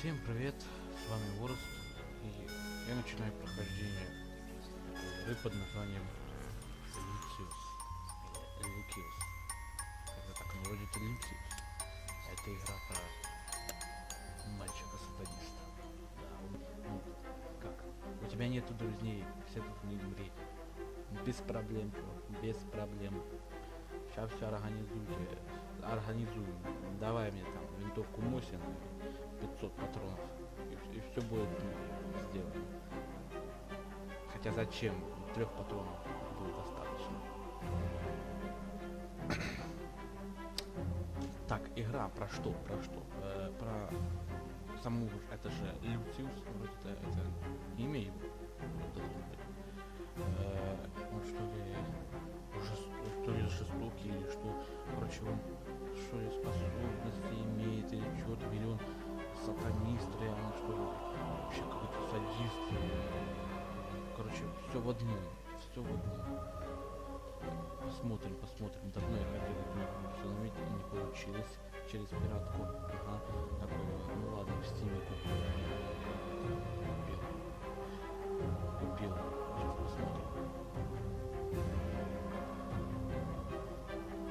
Всем привет, с вами Ворст, и я начинаю прохождение игры под названием Lucius. Когда так наводит Lucius. Это игра про мальчика-сатаниста. Да, ну, как? У тебя нету друзей, все тут не умри. Без проблем, чувак, без проблем. Сейчас все организуем. Давай мне там винтовку Мосина, 500 патронов, и все будет сделано. Хотя зачем? 3 патронов будет достаточно. Так, игра про что? Про саму, это же Lucius, вроде это имя его должно быть. Он что ли жестокий или что? Короче, он что ли способности имеет или что-то, или он сатанист реально, что ли? Вообще какой-то садист. Короче, все в одном. Посмотрим. Давно я хотел эту установить, и не получилось. Через пиратку. Ага, такой, ну ладно, в стиме купил. Сейчас посмотрим.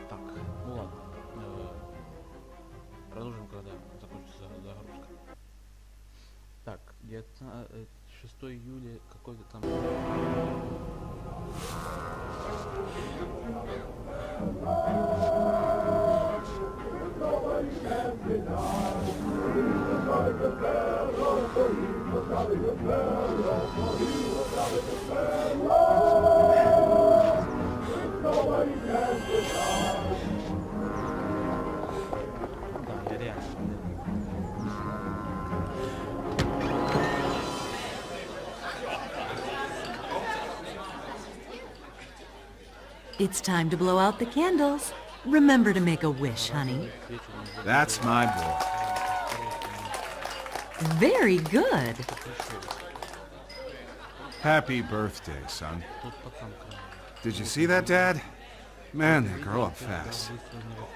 Так, ну ладно. Продолжим, когда закончится загрузка. Так, 6 июля какой-то там. It's time to blow out the candles. Remember to make a wish, honey. That's my boy. Very good. Happy birthday, son. Did you see that, Dad? Man, they grow up fast.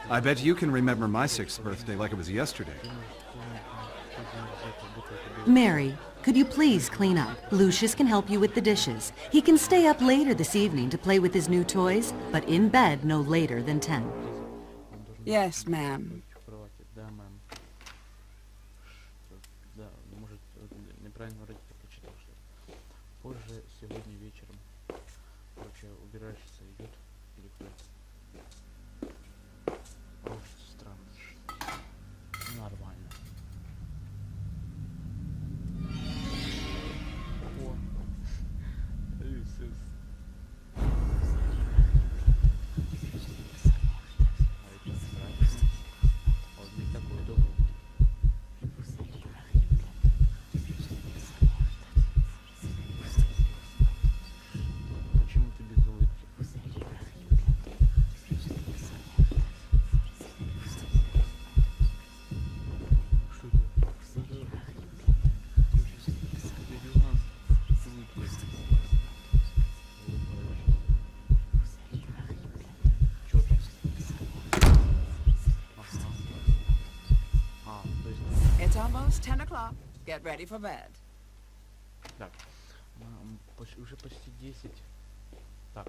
I bet you can remember my 6th birthday like it was yesterday. Mary, could you please clean up? Lucius can help you with the dishes. He can stay up later this evening to play with his new toys, but in bed no later than 10. Yes, ma'am. Неправильно вроде как прочитал, что позже сегодня вечером. Короче, убиральщица идет или кто? Очень странно. Нормально. О, Lucius. Он не такой добрый. It's almost 10 o'clock. Get ready for bed. Так, уже почти 10. Так,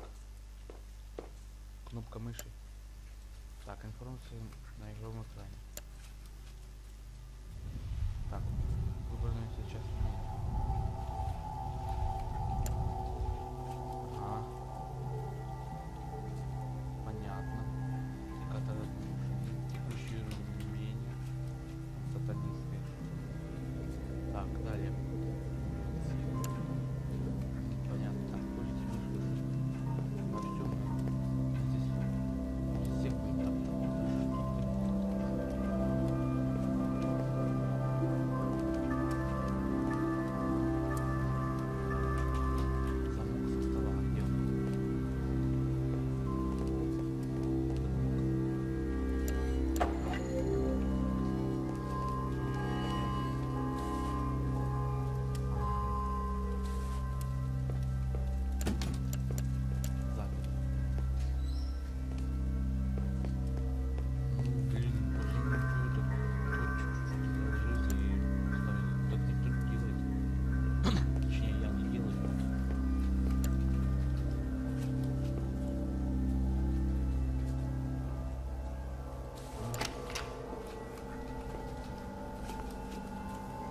кнопка мыши. Так, информация на игровом экране. Так, выбранное сейчас. Ага. Понятно. Текущие умения. Сатанистские. Так, далее. Понятно. Так, во всем. Здесь всех будет так.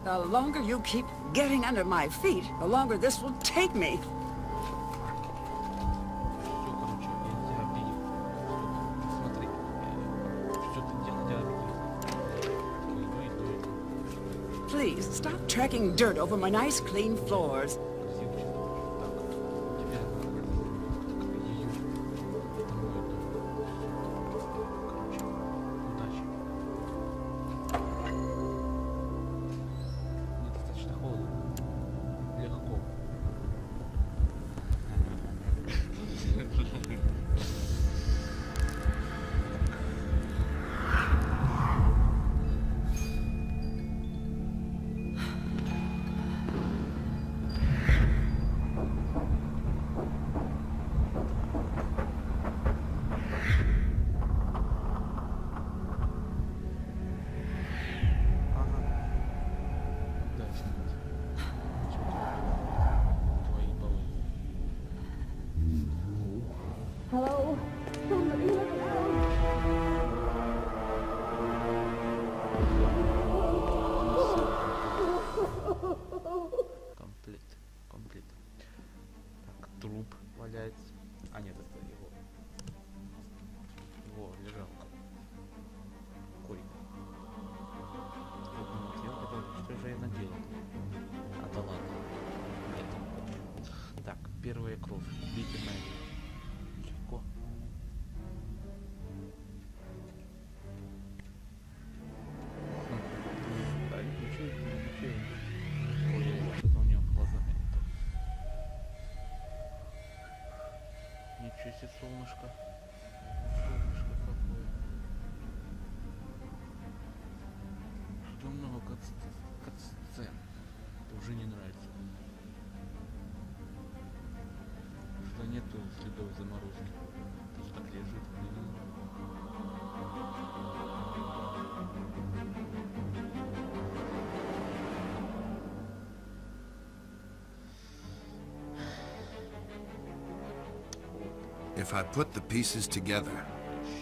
The longer you keep getting under my feet, the longer this will take me. Все, короче, я тебя обидел. Смотри, что ты делаешь? Иду. Please, stop tracking dirt over my nice clean floors. Hello? Somebody look out! Комплит. Так, труп валяется. А нет, это его. Во, лежал. Курик. Что же я наделал? А да ладно. Нет. Так, первая кровь. Видимая. Легко. Да, ничего. Ой, что-то у него в глазах не то. Ничего себе, солнышко. Солнышко какое. Что много катсцен. Это уже не нравится. Что нету следов заморозки. Просто так лежит. If I put the pieces together,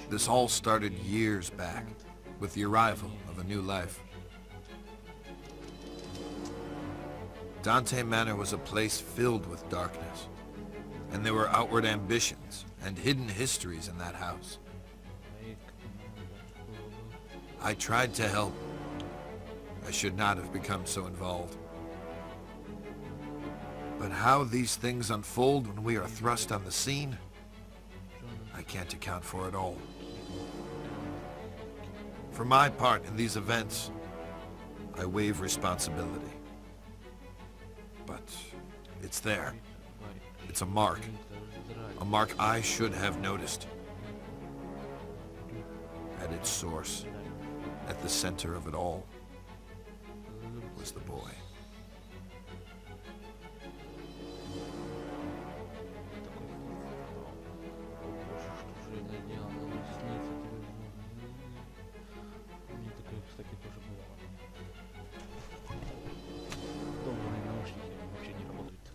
this all started years back, with the arrival of a new life. Dante Manor was a place filled with darkness, and there were outward ambitions and hidden histories in that house. I tried to help. I should not have become so involved. But how these things unfold when we are thrust on the scene, I can't account for it all. For my part in these events, I waive responsibility. But it's there. It's a mark I should have noticed. At its source, at the center of it all, was the boy. Мне такое, кстати, тоже бывало. Долбаные наушники вообще не работают.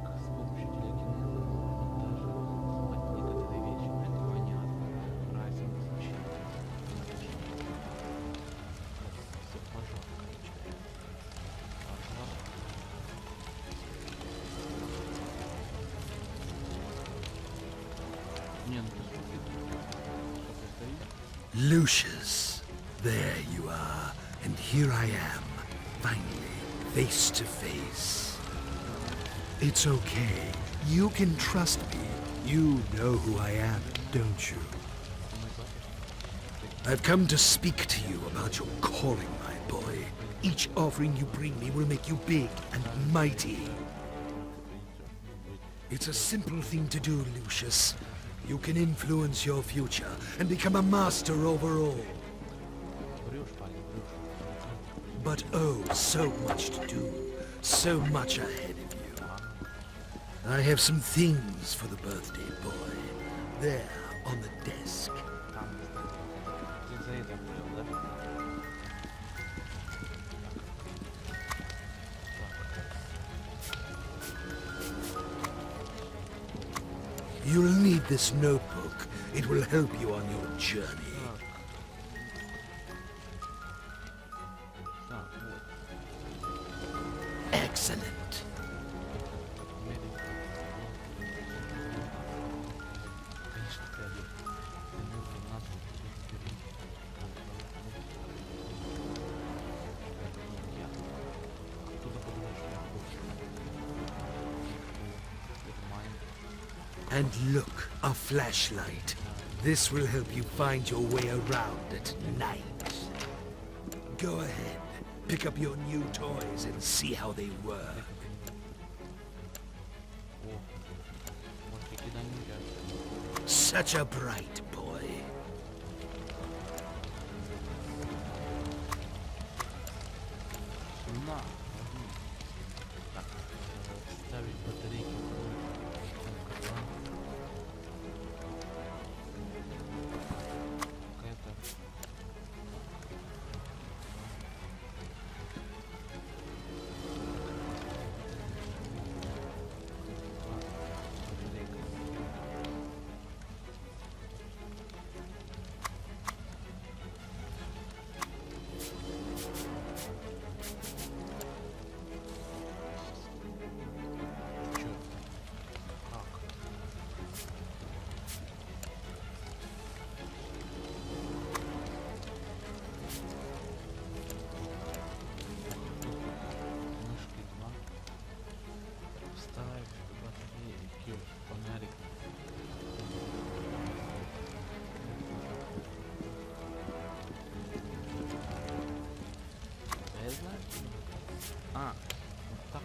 Так, с помощью телекинеза можно даже узнать некоторые вещи, но это понятно. Разум изучить. Все пожар, короче. Пожар. Не, ну ты Lucius, there you are, and here I am, finally, face to face. It's okay, you can trust me. You know who I am, don't you? I've come to speak to you about your calling, my boy. Each offering you bring me will make you big and mighty. It's a simple thing to do, Lucius. You can influence your future and become a master over all. But oh, so much to do, so much ahead of you. I have some things for the birthday boy, there on the desk. You'll need this notebook. It will help you on your journey. Excellent. And look, a flashlight. This will help you find your way around at night. Go ahead, pick up your new toys and see how they work. Such a bright boy. На. Так. Ставить батарейки. Какая-то. А, вот так.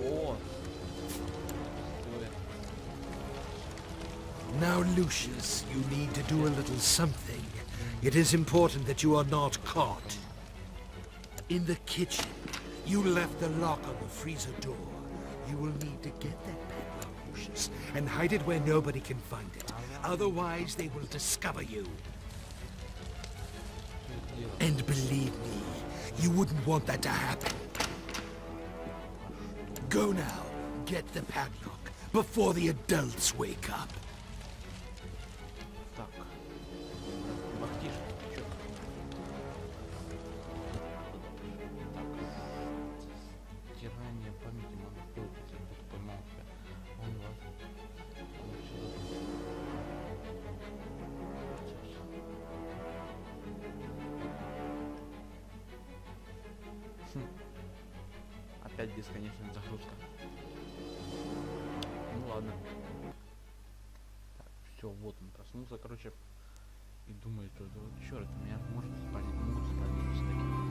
О! Now, Lucius, you need to do a little something. It is important that you are not caught. In the kitchen, you left the lock on the freezer door. You will need to get that padlock, Lucius, and hide it where nobody can find it. Otherwise, they will discover you. And believe me, you wouldn't want that to happen. Go now, get the padlock, before the adults wake up. Так. Бахтиш, ты чё? Так. Стирание памяти монопольки, будто поймал тебя. Он вас... Он сюда. Опять бесконечная загрузка. Ну ладно. Так, все, вот он проснулся, короче, и думает, что вот черт, меня может спалить, могут спалить с таким.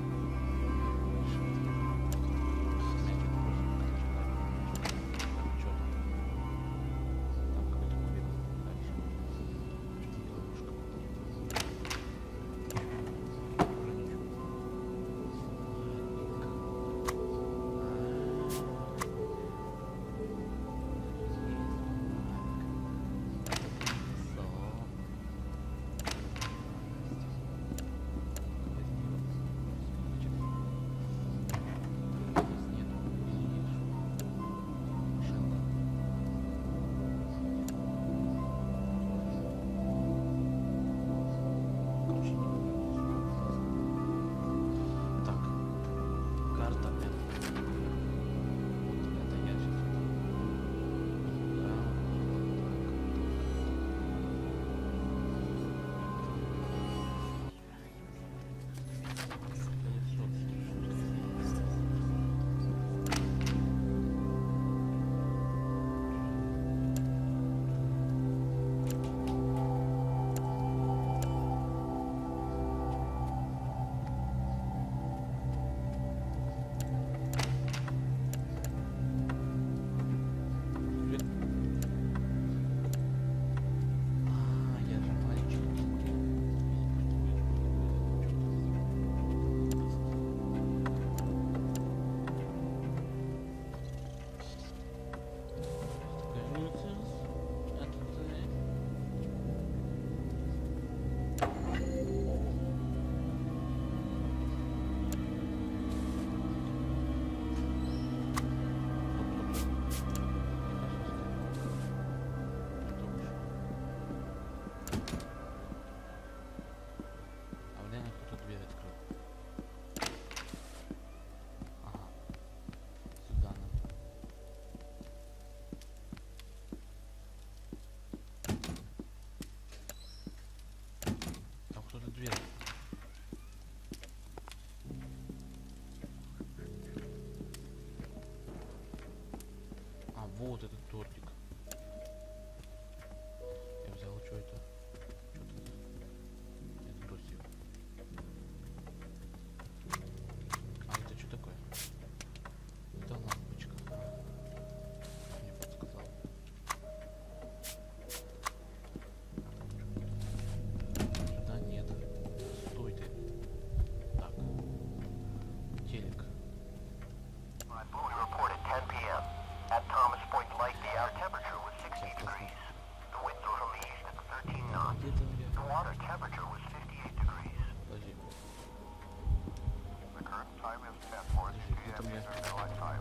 Где-то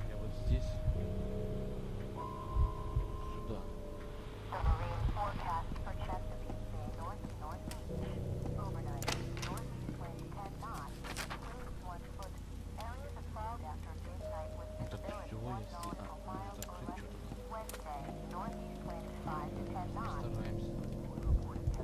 я вот здесь. Сюда. Ну так чего я здесь? Может открыть что-то? Постараемся. Да ну ой, так.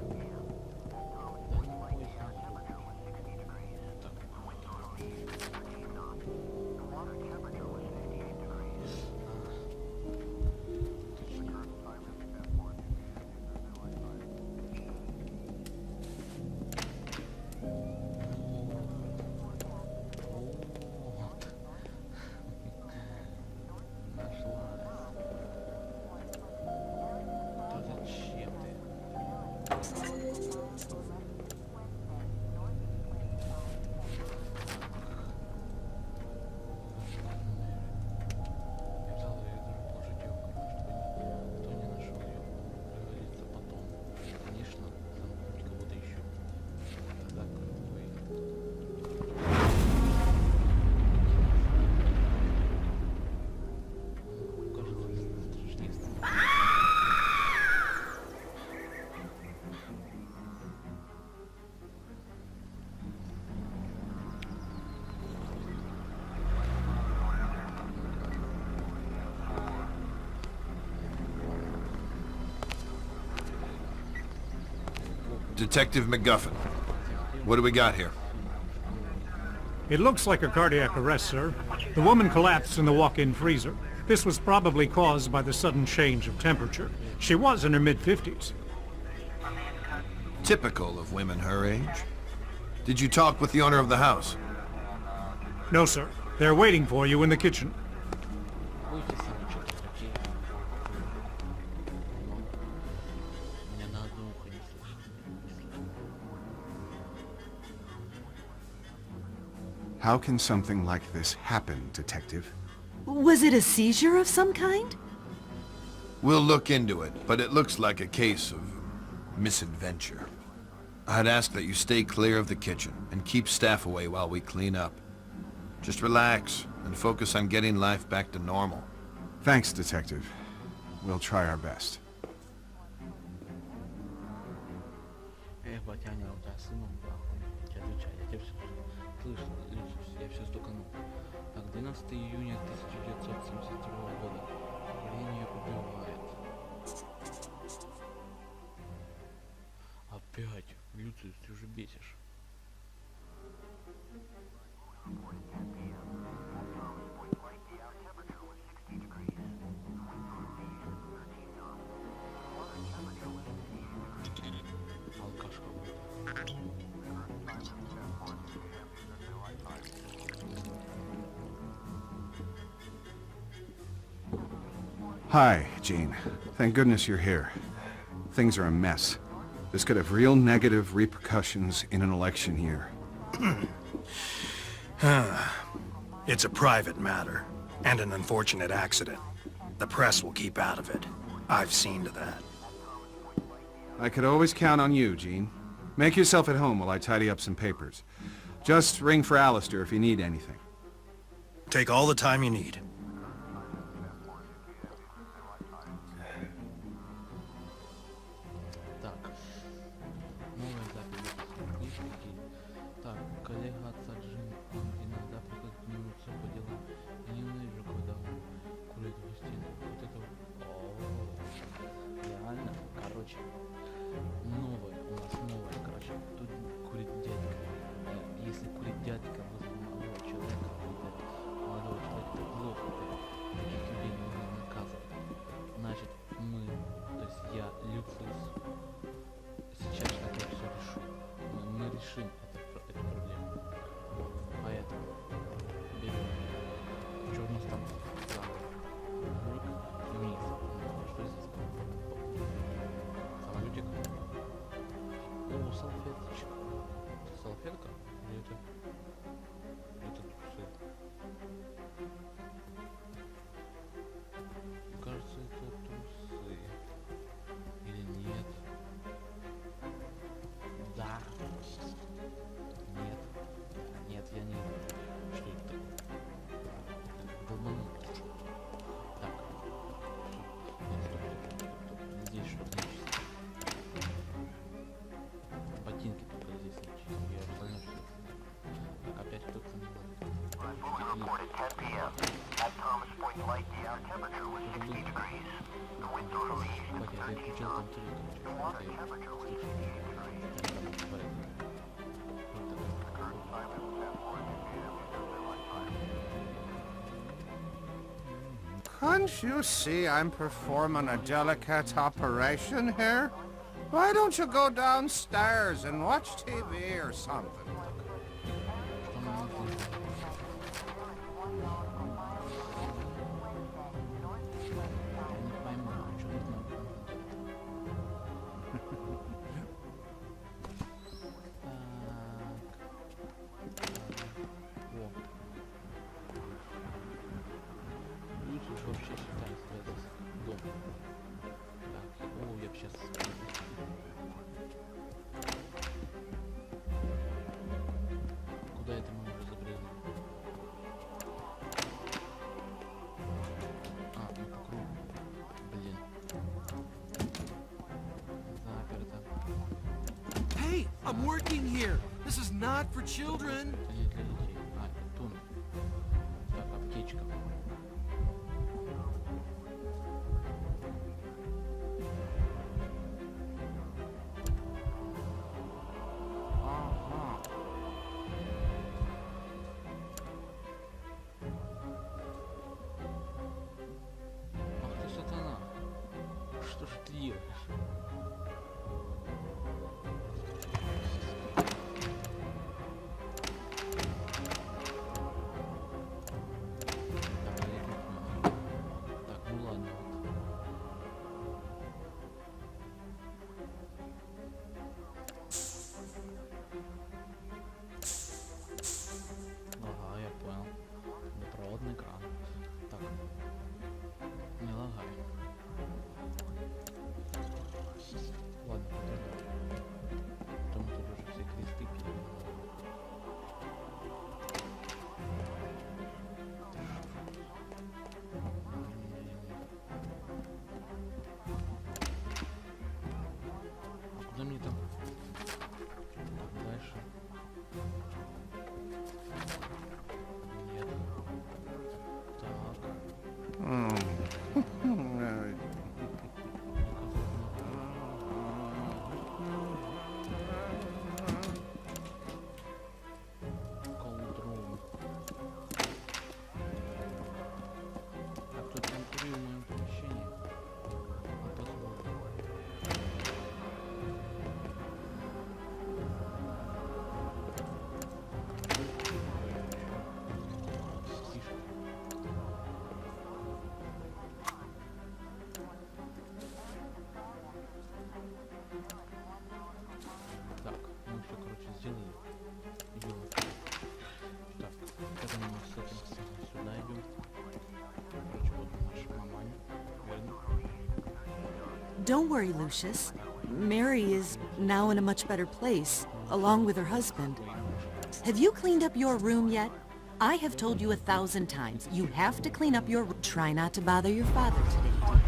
Detective McGuffin, what do we got here? It looks like a cardiac arrest, sir. The woman collapsed in the walk-in freezer. This was probably caused by the sudden change of temperature. She was in her mid-50s. Typical of women her age. Did you talk with the owner of the house? No, sir. They're waiting for you in the kitchen. How can something like this happen, Detective? Was it a seizure of some kind? We'll look into it, but it looks like a case of misadventure. I'd ask that you stay clear of the kitchen and keep staff away while we clean up. Just relax and focus on getting life back to normal. Thanks, Detective. We'll try our best. Батяня, у тебя сыном, я отвечаю, я тебе все слышу, Lucius, я все стуканул. Так, 12 июня 1972 года. Время убивает. Опять, Lucius, ты уже бесишь. Hi, Jean. Thank goodness you're here. Things are a mess. This could have real negative repercussions in an election year. It's a private matter, and an unfortunate accident. The press will keep out of it. I've seen to that. I could always count on you, Jean. Make yourself at home while I tidy up some papers. Just ring for Alistair if you need anything. Take all the time you need. Новое, у нас новое, короче, тут курит дядька. Если курит дядька возле молодого человека, это плохо. reported 10 p.m. At Thomas Point Light, the air temperature was 60 degrees. The winds were from the east at 13 knots. The water temperature was 68 degrees. The current time is 10:14 p.m. Daylight time. Can't you see I'm performing a delicate operation here? Why don't you go downstairs and watch TV or something? Lucius вообще считается этот дом. Так, о, я сейчас... Куда это мы уже забрели? А, мы по кругу. Блин. Заперто. Hey, I'm working here. This is not for children. Это не для детей. А, это тун. Так, аптечка. Ага. Ах ты сатана. Что ж ты делаешь? Так, ну ладно. Ага, я понял. Беспроводный экран. Так. Не лагай. Ладно, подожди. Потом тут уже все кресты перевернули. А куда мне там? Так, дальше. Нет. Так. Колдрум. А кто там курил в моем помещении? А посмотрим. Тише. Так, мы все, короче, сделали. Идем. Так, это мы с этим сюда идем. Короче, вот наш мамань. Верно? Don't worry, Lucius. Mary is now in a much better place, along with her husband. Have you cleaned up your room yet? I have told you 1,000 times, you have to clean up your room. Try not to bother your father today, dear.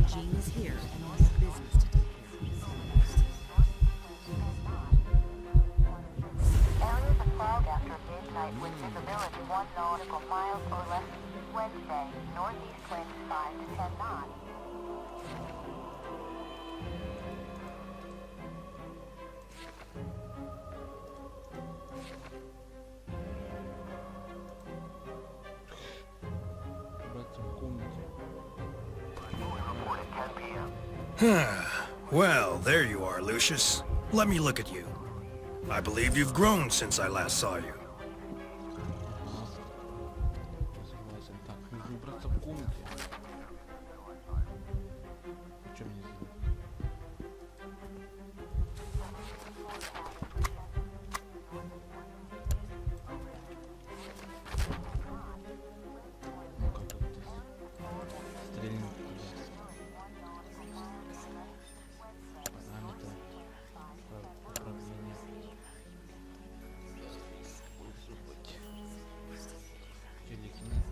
Jean is here and all has business to take care of. Areas of fog after midnight with visibility 1 nautical miles or less. Wednesday, northeast winds 5 to 10 knots. Братья в комнате. Reported 10 p.m. Well, there you are, Lucius. Let me look at you. I believe you've grown since I last saw you. Согласен. Так, нужно убраться в комнате. Что мне сделать? Ну как это стрельнуть туда? Параметры. Управление. Использовать. Телекинез.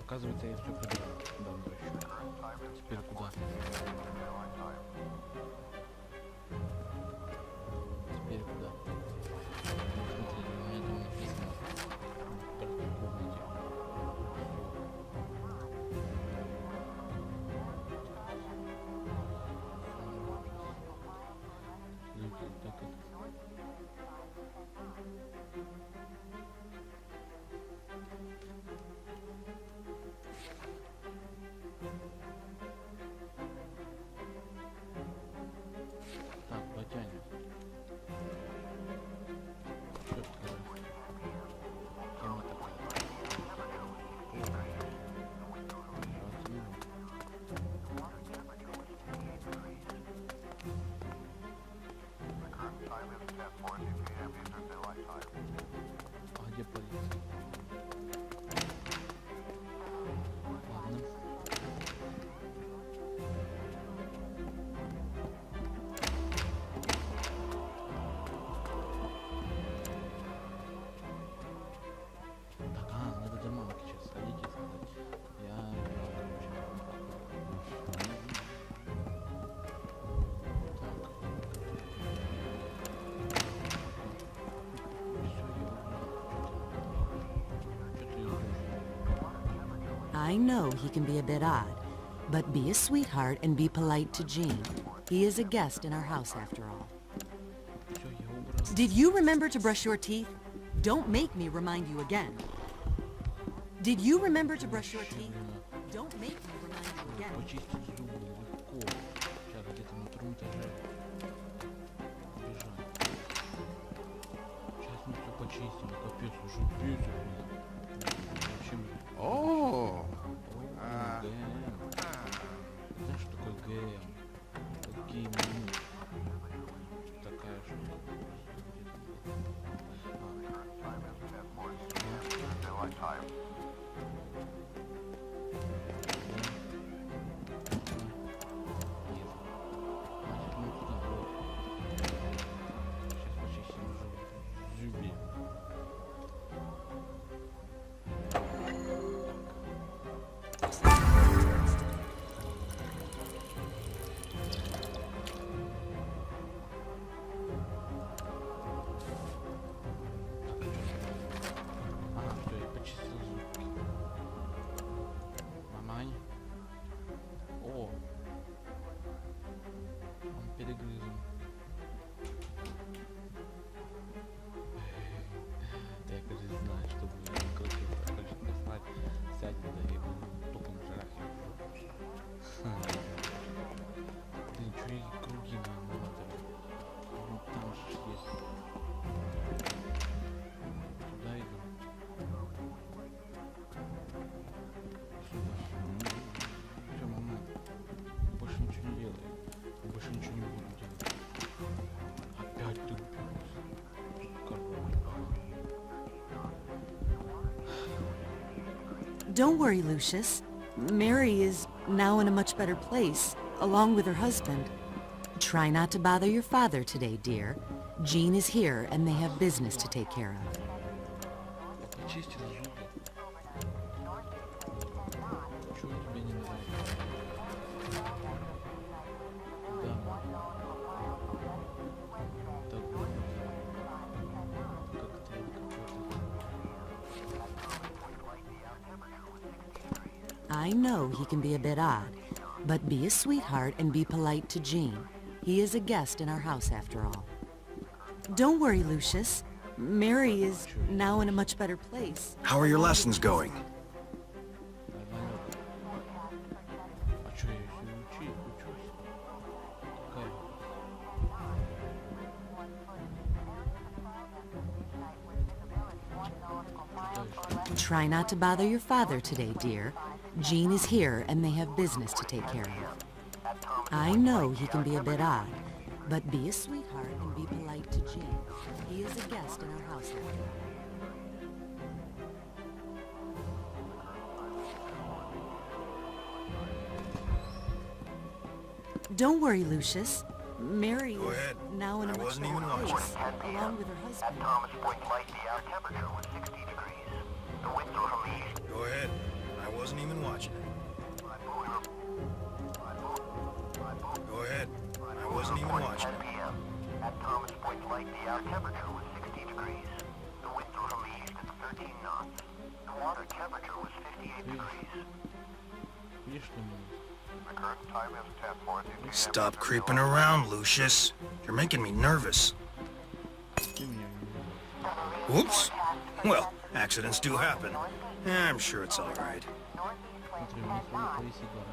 Оказывается, я все поделал давно еще. Теперь куда? Теперь куда? Смотрите, у меня там написано в комнате. I know he can be a bit odd, but be a sweetheart and be polite to Gene. He is a guest in our house after all. Did you remember to brush your teeth? Don't make me remind you again. Did you remember to brush your teeth? Don't make me remind you again. О! Знаешь, что такое ГМ? Какие меню? Такая штука. Don't worry, Lucius. Mary is now in a much better place, along with her husband. Try not to bother your father today, dear. Jean is here, and they have business to take care of. Почистил зубы. Чего тебе не нравится? Да. Так вот. Коктейль какой-то. I know he can be a bit odd, but be a sweetheart and be polite to Jean. He is a guest in our house after all. Don't worry, Lucius. Mary is now in a much better place. How are your lessons going? А чё я если учусь? Какая? Try not to bother your father today, dear. Jean is here, and they have business to take care of. I know he can be a bit odd, but be a sweetheart and be polite to Jean. He is a guest in our house after all. Don't worry, Lucius. Mary Go ahead. is now in a I much wasn't better even watching. place, along with her husband. At Thomas Point Light, the air temperature was 60 degrees. The winds were from the east. Go ahead. I wasn't even watching it. Go ahead. I wasn't even watching 10 it. p.m. At Thomas Point Light, the air temperature was 60 degrees. The winds were from the east at 13 knots. The water temperature was 58 degrees. Видишь, что мне? The current time is 10:40 p.m. Stop creeping around, Lucius. You're making me nervous. Ты меня не Whoops. Well, accidents do happen. I'm sure it's all right. смотри, у них повиси гора.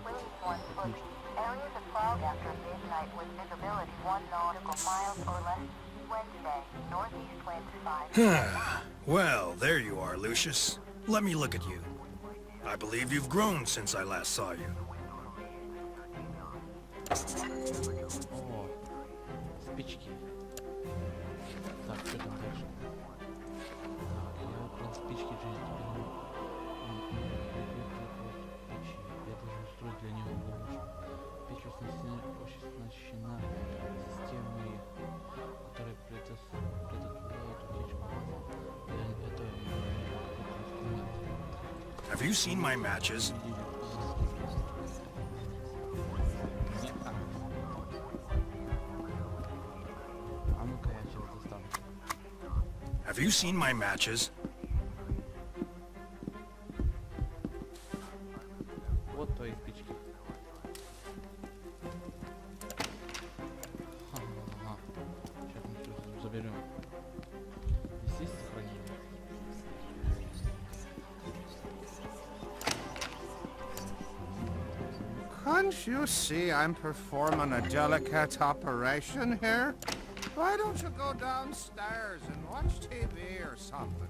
Areas of cloud after midnight with visibility 1 nautical miles or less. Wednesday, northeast winds 5. Well, there you are, Lucius. Let me look at you. I believe you've grown since I last saw you. О, спички. Так, что там дальше? Так, я украл спички Джейн. Я должен устроить для него ловушку. Печь оснащена системой, которая предотвращает утечку. Это инструмент. Have you seen my matches? А ну-ка я сейчас достану. Have you seen my matches? Вот твои спички. Ага. Сейчас мы все заберем. Здесь есть сохранение? Can't you see I'm performing a delicate operation here? Why don't you go downstairs and watch TV or something?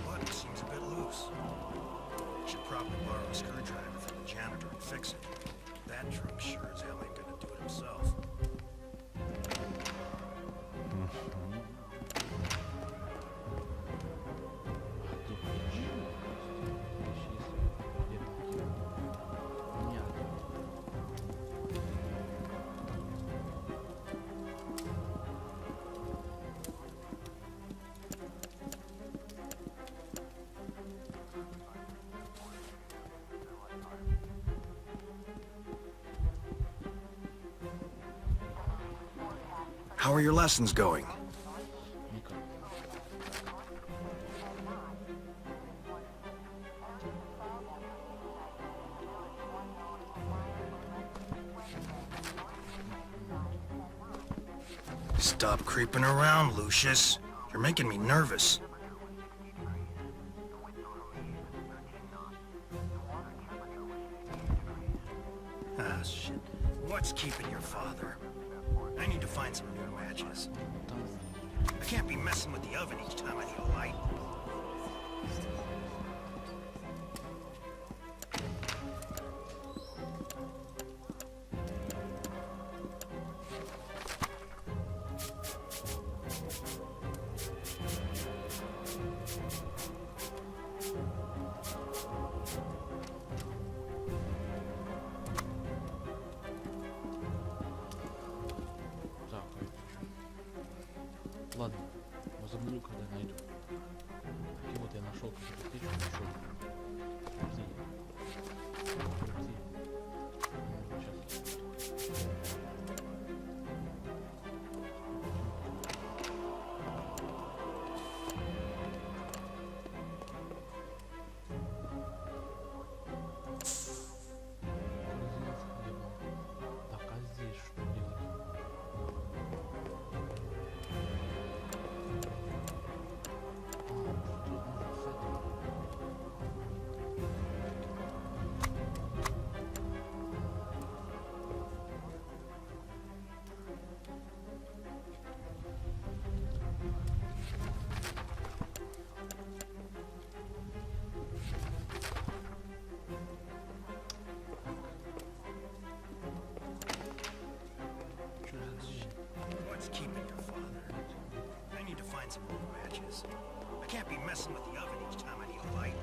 Button seems a bit loose. Should probably borrow a screwdriver from the janitor and fix it. That drunk sure as hell ain't gonna do it himself. How are your lessons going? Stop creeping around, Lucius. You're making me nervous. Ah, shit. What's keeping your father? I need to find some new matches. I can't be messing with the oven each time I need a light. Так. Ладно, возобновлю, когда найду. И вот я нашел какую-то птичку, нашел. Подожди. Подожди. Сейчас. Так, а здесь что делать? What's keeping your father? I need to find some more matches. I can't be messing with the oven each time I need a light.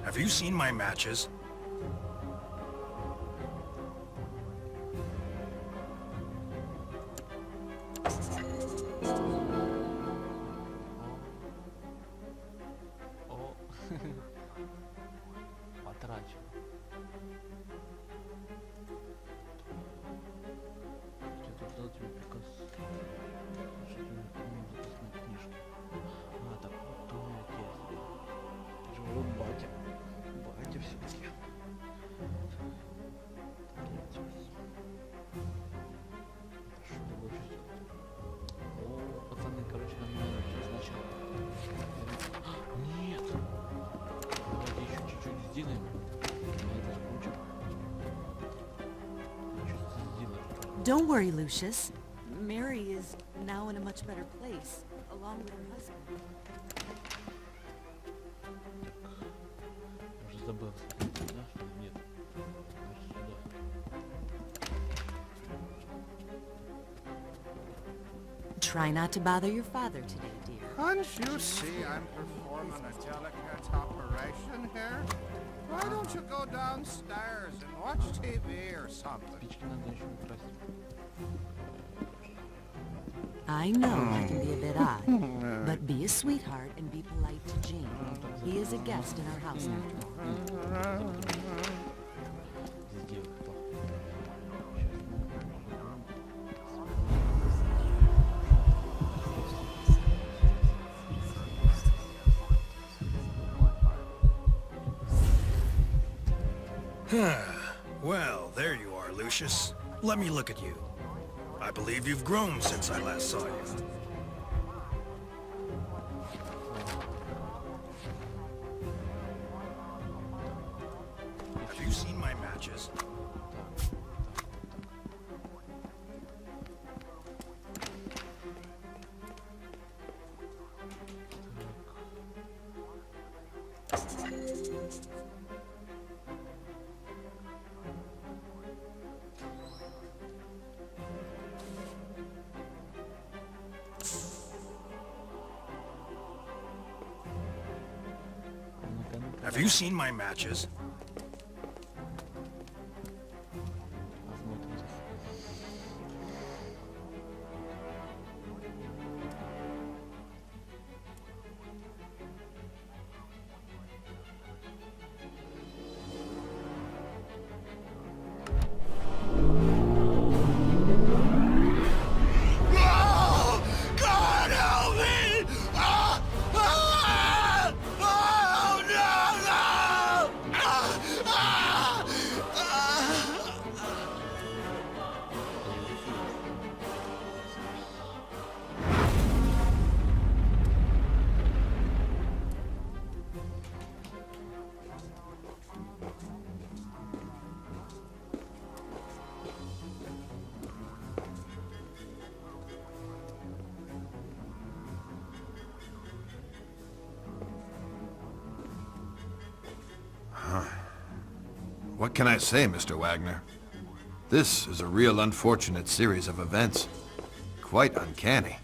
Have you seen my matches? О, потрачу. Что-то дал тебе приказ. Что тебе записной книжки. А, так вот то отец. Живой батя. Батя все-таки. Что ты будешь делать? О, пацаны, короче, нам надо все сначала. Нет! Давайте еще чуть-чуть сделаем. Мне это скучно. Что-то сделаем. Don't worry, Lucius. Mary is now in a much better place, along with her husband. Я уже забыл. Да, что ли? Нет. Значит, сюда. Try not to bother your father today, dear. Can't you see I'm performing a delicate operation here? Why don't you go downstairs and watch TV or something? Спички надо еще украсть. I know I can be a bit odd, but be a sweetheart and be polite to Gene. He is a guest in our house after all. Здесь девка кто? Well, there you are, Lucius. Let me look at you. I believe you've grown since I last saw you. Have you seen my matches? Have you seen my matches? Посмотрим. God help me! Oh no! What can I say, Mr. Wagner? This is a real unfortunate series of events. Quite uncanny.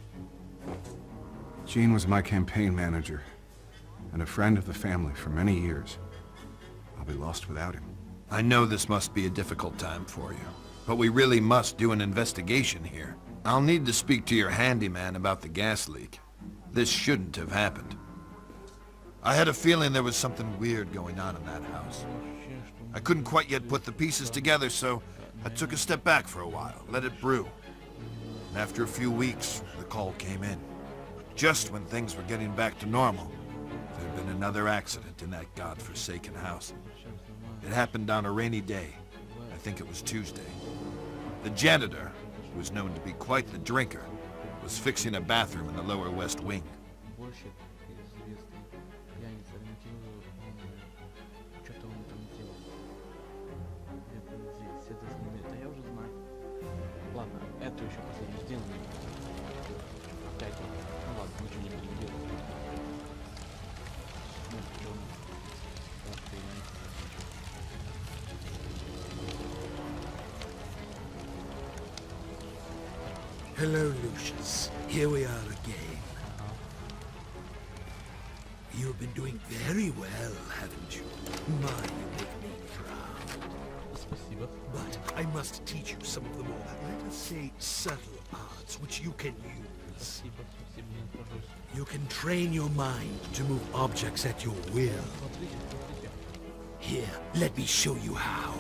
Gene was my campaign manager, and a friend of the family for many years. I'll be lost without him. I know this must be a difficult time for you, but we really must do an investigation here. I'll need to speak to your handyman about the gas leak. This shouldn't have happened. I had a feeling there was something weird going on in that house. I couldn't quite yet put the pieces together, so I took a step back for a while, let it brew. And after a few weeks, the call came in. Just when things were getting back to normal, there had been another accident in that godforsaken house. It happened on a rainy day. I think it was Tuesday. The janitor, who was known to be quite the drinker, was fixing a bathroom in the lower west wing. Hello, Lucius. Here we are again. You've been doing very well, haven't you? My, you make me proud. But I must teach you some of the more, let us say, subtle arts which you can use. You can train your mind to move objects at your will. Here, let me show you how.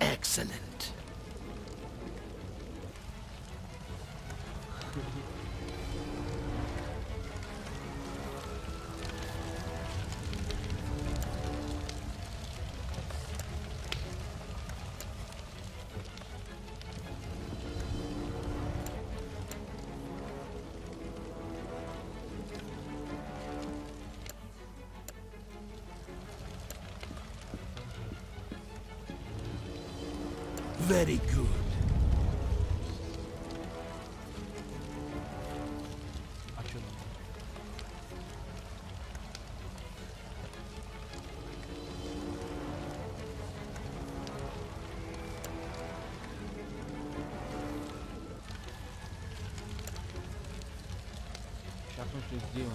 Excellent. Very good. Сейчас мы все сделаем.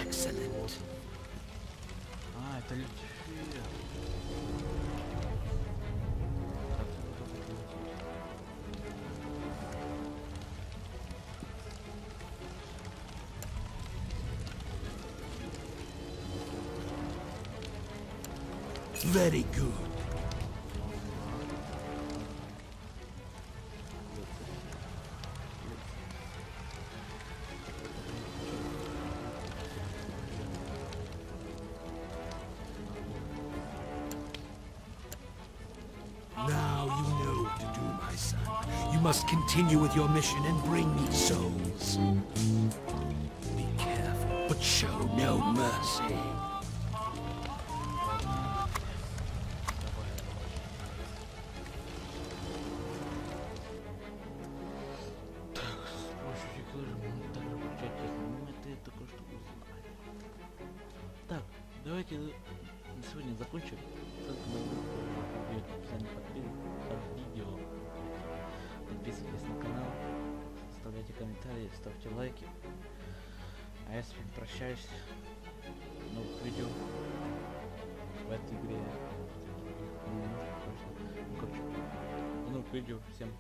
Excellent. А, это Люцифер. Very good. Now you know what to do, my son. You must continue with your mission and bring me souls. Be careful, but show no mercy. Так, давайте на сегодня закончим. Ссылка на группу будет в описании под видео. Подписывайтесь на канал, оставляйте комментарии, ставьте лайки. А я с вами прощаюсь. Новых видео в этой игре. Ну, короче, новых видео. Всем